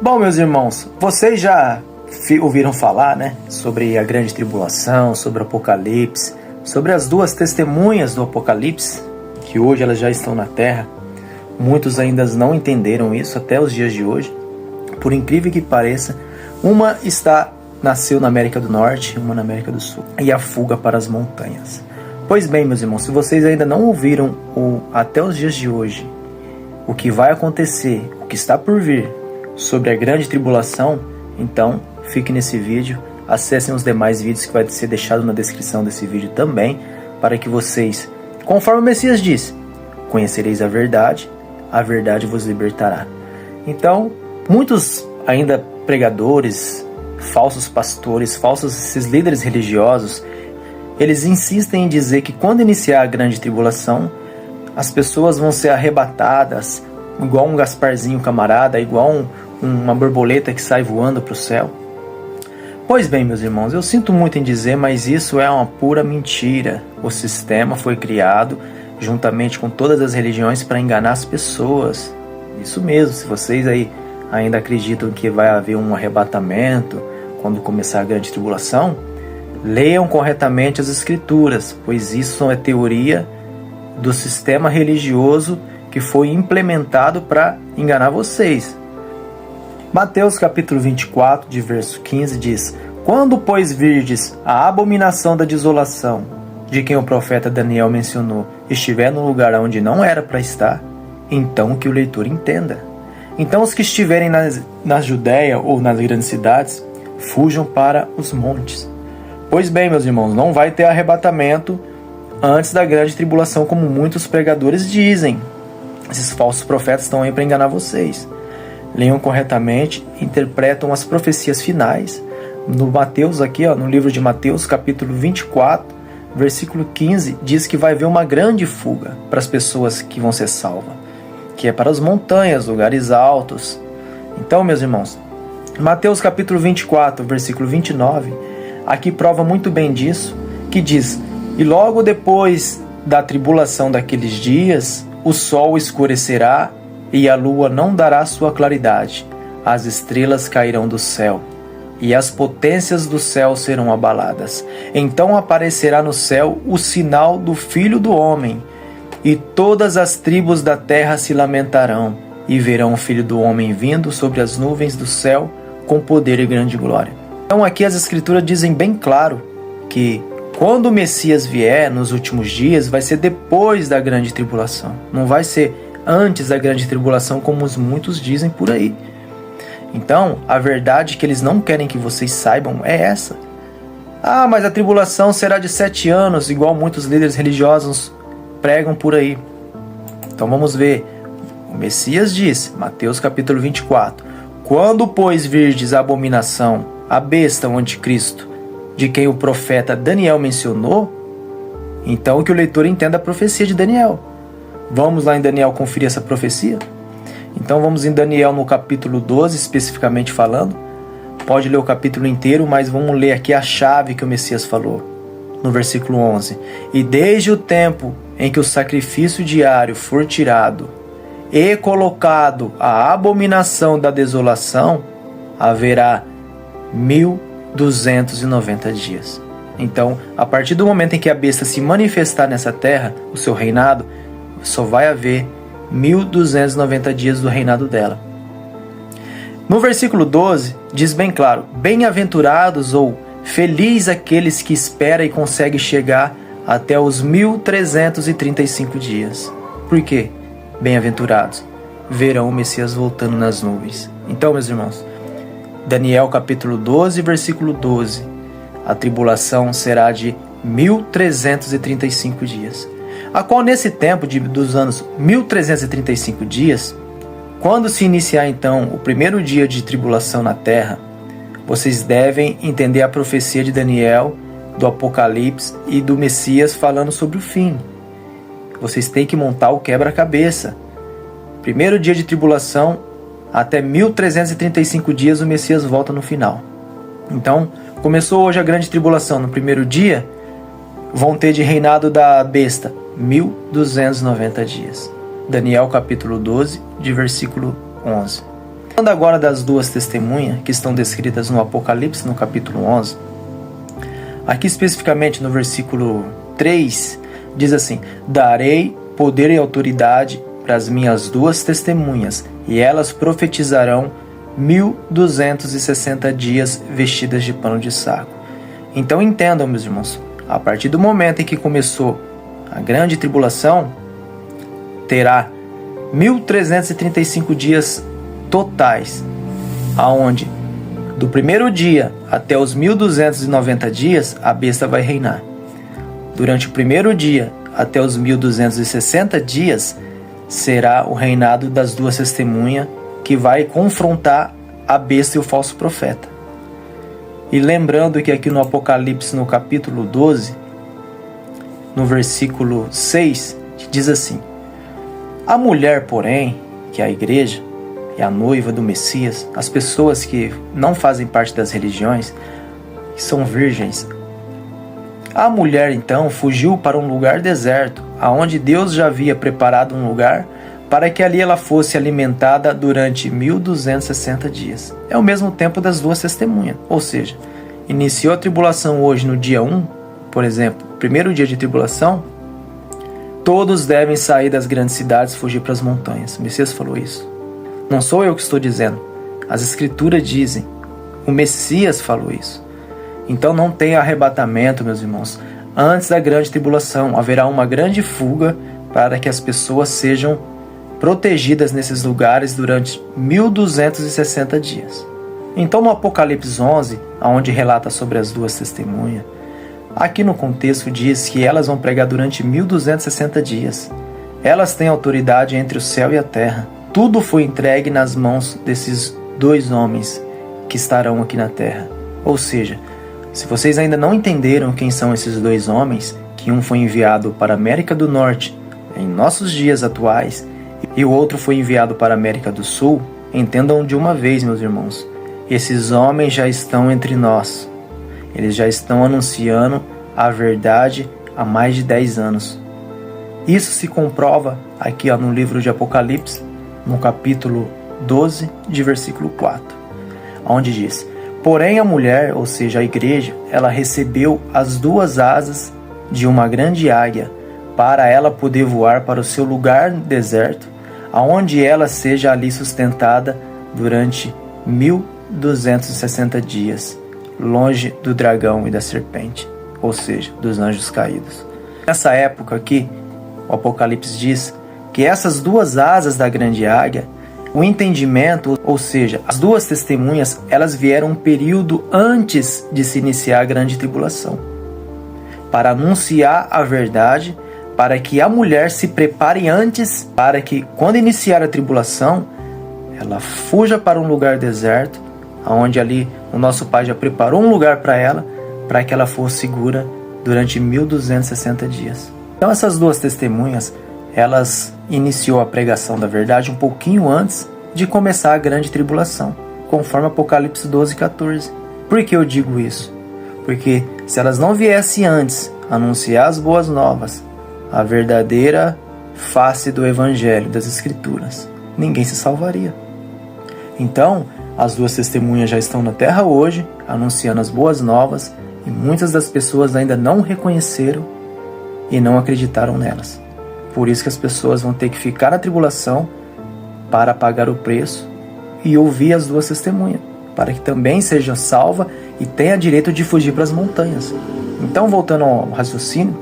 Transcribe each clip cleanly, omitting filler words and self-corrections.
Bom, meus irmãos, vocês já ouviram falar, né, sobre a grande tribulação, sobre o Apocalipse, sobre as duas testemunhas do Apocalipse, que hoje elas já estão na Terra. Muitos ainda não entenderam isso até os dias de hoje. Por incrível que pareça, uma nasceu na América do Norte, uma na América do Sul, e a fuga para as montanhas. Pois bem, meus irmãos, se vocês ainda não ouviram até os dias de hoje o que vai acontecer, o que está por vir sobre a grande tribulação, então fique nesse vídeo, acessem os demais vídeos que vai ser deixado na descrição desse vídeo também, para que vocês, conforme o Messias disse, conhecereis a verdade vos libertará. Então, muitos ainda pregadores, falsos pastores, esses líderes religiosos, eles insistem em dizer que quando iniciar a grande tribulação, as pessoas vão ser arrebatadas, igual um Gasparzinho camarada, igual uma borboleta que sai voando para o céu. Pois bem, meus irmãos, eu sinto muito em dizer, mas isso é uma pura mentira. O sistema foi criado juntamente com todas as religiões para enganar as pessoas. Isso mesmo, se vocês aí ainda acreditam que vai haver um arrebatamento quando começar a grande tribulação, leiam corretamente as escrituras, pois isso é teoria do sistema religioso que foi implementado para enganar vocês. Mateus capítulo 24, de verso 15 diz: Quando, pois, virdes a abominação da desolação, de quem o profeta Daniel mencionou, estiver no lugar onde não era para estar, então que o leitor entenda. Então os que estiverem na Judéia ou nas grandes cidades, fujam para os montes. Pois bem, meus irmãos, não vai ter arrebatamento antes da grande tribulação, como muitos pregadores dizem. Esses falsos profetas estão aí para enganar vocês. Leiam corretamente, interpretam as profecias finais. No Mateus aqui, no livro de Mateus, capítulo 24, versículo 15, diz que vai haver uma grande fuga para as pessoas que vão ser salvas, que é para as montanhas, lugares altos. Então, meus irmãos, Mateus capítulo 24, versículo 29, aqui prova muito bem disso, que diz: E logo depois da tribulação daqueles dias, o sol escurecerá e a lua não dará sua claridade, as estrelas cairão do céu, e as potências do céu serão abaladas. Então aparecerá no céu o sinal do Filho do Homem, e todas as tribos da terra se lamentarão, e verão o Filho do Homem vindo sobre as nuvens do céu, com poder e grande glória. Então aqui as escrituras dizem bem claro que quando o Messias vier nos últimos dias, vai ser depois da grande tribulação. Não vai ser antes da grande tribulação, como muitos dizem por aí. Então, a verdade que eles não querem que vocês saibam é essa. Ah, mas a tribulação será de 7 anos, igual muitos líderes religiosos pregam por aí. Então vamos ver. O Messias disse, Mateus capítulo 24, Quando, pois, virdes a abominação, a besta, o anticristo, de quem o profeta Daniel mencionou, então que o leitor entenda a profecia de Daniel. Vamos lá em Daniel conferir essa profecia? Então vamos em Daniel no capítulo 12, especificamente falando. Pode ler o capítulo inteiro, mas vamos ler aqui a chave que o Messias falou. No versículo 11. E desde o tempo em que o sacrifício diário for tirado e colocado a abominação da desolação, haverá 1290 dias. Então, a partir do momento em que a besta se manifestar nessa terra, o seu reinado, só vai haver 1290 dias do reinado dela. No versículo 12, diz bem claro: Bem-aventurados ou feliz aqueles que esperam e conseguem chegar até os 1335 dias. Por quê? Bem-aventurados, verão o Messias voltando nas nuvens. Então, meus irmãos, Daniel capítulo 12, versículo 12, a tribulação será de 1335 dias. A qual nesse tempo dos anos 1335 dias, quando se iniciar então o primeiro dia de tribulação na terra, vocês devem entender a profecia de Daniel, do Apocalipse e do Messias falando sobre o fim. Vocês têm que montar o quebra-cabeça. Primeiro dia de tribulação, até 1335 dias o Messias volta no final. Então, começou hoje a grande tribulação. No primeiro dia, vão ter de reinado da besta 1290 dias. Daniel capítulo 12, de versículo 11. Falando agora das duas testemunhas que estão descritas no Apocalipse, no capítulo 11, aqui especificamente no versículo 3, diz assim: darei poder e autoridade para as minhas duas testemunhas, e elas profetizarão 1260 dias vestidas de pano de saco. Então entendam, meus irmãos, a partir do momento em que começou a grande tribulação, terá 1335 dias totais, aonde do primeiro dia até os 1290 dias a besta vai reinar. Durante o primeiro dia até os 1260 dias será o reinado das duas testemunhas, que vai confrontar a besta e o falso profeta. E lembrando que aqui no Apocalipse, no capítulo 12, no versículo 6, diz assim: a mulher, porém, que é a igreja, é a noiva do Messias, as pessoas que não fazem parte das religiões, que são virgens. A mulher, então, fugiu para um lugar deserto, aonde Deus já havia preparado um lugar para que ali ela fosse alimentada durante 1260 dias. É o mesmo tempo das duas testemunhas, ou seja, iniciou a tribulação hoje no dia 1, por exemplo, primeiro dia de tribulação, todos devem sair das grandes cidades e fugir para as montanhas. O Messias falou isso. Não sou eu que estou dizendo, as escrituras dizem, o Messias falou isso. Então não tem arrebatamento, meus irmãos. Antes da grande tribulação haverá uma grande fuga para que as pessoas sejam protegidas nesses lugares durante 1260 dias. Então no Apocalipse 11, onde relata sobre as duas testemunhas, aqui no contexto diz que elas vão pregar durante 1260 dias. Elas têm autoridade entre o céu e a terra. Tudo foi entregue nas mãos desses dois homens que estarão aqui na terra. Ou seja, se vocês ainda não entenderam quem são esses dois homens, que um foi enviado para a América do Norte em nossos dias atuais e o outro foi enviado para a América do Sul, entendam de uma vez, meus irmãos, esses homens já estão entre nós. Eles já estão anunciando a verdade há mais de 10 anos. Isso se comprova aqui no livro de Apocalipse, no capítulo 12, de versículo 4, onde diz: porém a mulher, ou seja, a igreja, ela recebeu as duas asas de uma grande águia, para ela poder voar para o seu lugar deserto, aonde ela seja ali sustentada durante 1260 dias, longe do dragão e da serpente, ou seja, dos anjos caídos. Nessa época aqui, o Apocalipse diz que essas duas asas da grande águia, o entendimento, ou seja, as duas testemunhas, elas vieram um período antes de se iniciar a grande tribulação, para anunciar a verdade, para que a mulher se prepare antes, para que quando iniciar a tribulação, ela fuja para um lugar deserto, onde ali o nosso Pai já preparou um lugar para ela, para que ela fosse segura durante 1260 dias. Então essas duas testemunhas, elas iniciou a pregação da verdade um pouquinho antes de começar a grande tribulação, conforme Apocalipse 12, 14. Por que eu digo isso? Porque se elas não viessem antes anunciar as boas novas, a verdadeira face do Evangelho, das Escrituras, ninguém se salvaria. Então, as duas testemunhas já estão na terra hoje, anunciando as boas novas, e muitas das pessoas ainda não reconheceram e não acreditaram nelas. Por isso que as pessoas vão ter que ficar na tribulação para pagar o preço e ouvir as duas testemunhas, para que também seja salva e tenha direito de fugir para as montanhas. Então, voltando ao raciocínio,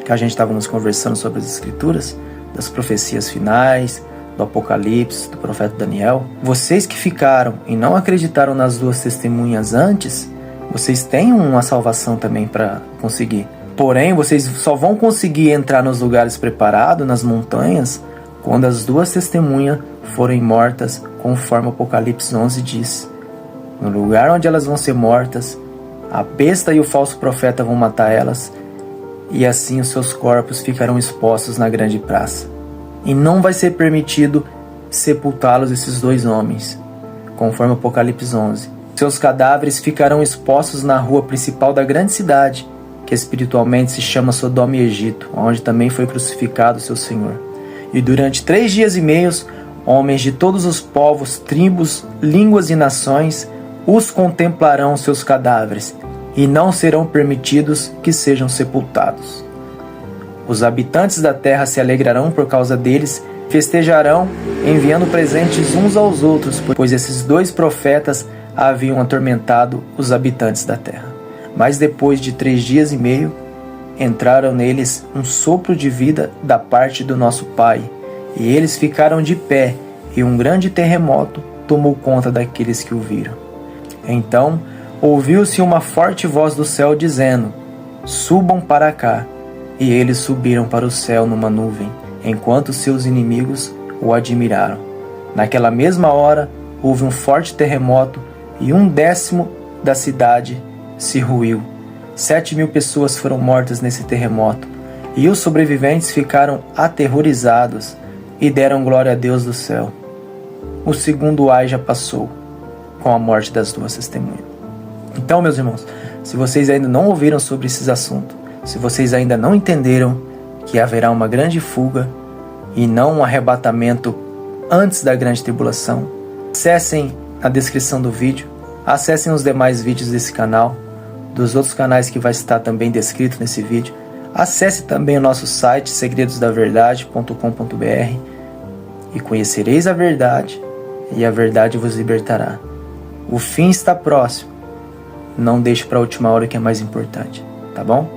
que a gente estávamos conversando sobre as Escrituras, das profecias finais, do Apocalipse, do profeta Daniel, vocês que ficaram e não acreditaram nas duas testemunhas antes, vocês têm uma salvação também para conseguir. Porém, vocês só vão conseguir entrar nos lugares preparados, nas montanhas, quando as duas testemunhas forem mortas, conforme Apocalipse 11 diz. No lugar onde elas vão ser mortas, a besta e o falso profeta vão matar elas, e assim os seus corpos ficarão expostos na grande praça. E não vai ser permitido sepultá-los, esses dois homens, conforme Apocalipse 11. Seus cadáveres ficarão expostos na rua principal da grande cidade, que espiritualmente se chama Sodoma e Egito, onde também foi crucificado seu Senhor. E durante 3 dias e meio, Homens de todos os povos, tribos, línguas e nações os contemplarão seus cadáveres, e não serão permitidos que sejam sepultados. Os habitantes da terra se alegrarão por causa deles, festejarão, enviando presentes uns aos outros, pois esses 2 profetas haviam atormentado os habitantes da terra. Mas depois de 3 dias e meio, entraram neles um sopro de vida da parte do nosso Pai, e eles ficaram de pé, e um grande terremoto tomou conta daqueles que o viram. Então ouviu-se uma forte voz do céu dizendo: subam para cá. E eles subiram para o céu numa nuvem, enquanto seus inimigos o admiraram. Naquela mesma hora houve um forte terremoto, e 1/10 da cidade se ruiu. 7.000 pessoas foram mortas nesse terremoto, e os sobreviventes ficaram aterrorizados e deram glória a Deus do céu. O segundo ai já passou, com a morte das 2 testemunhas. Então, meus irmãos, se vocês ainda não ouviram sobre esses assuntos, se vocês ainda não entenderam que haverá uma grande fuga e não um arrebatamento antes da grande tribulação, acessem a descrição do vídeo, acessem os demais vídeos desse canal, dos outros canais que vai estar também descrito nesse vídeo. Acesse também o nosso site segredosdaverdade.com.br e conhecereis a verdade, e a verdade vos libertará. O fim está próximo. Não deixe para a última hora, que é mais importante, tá bom?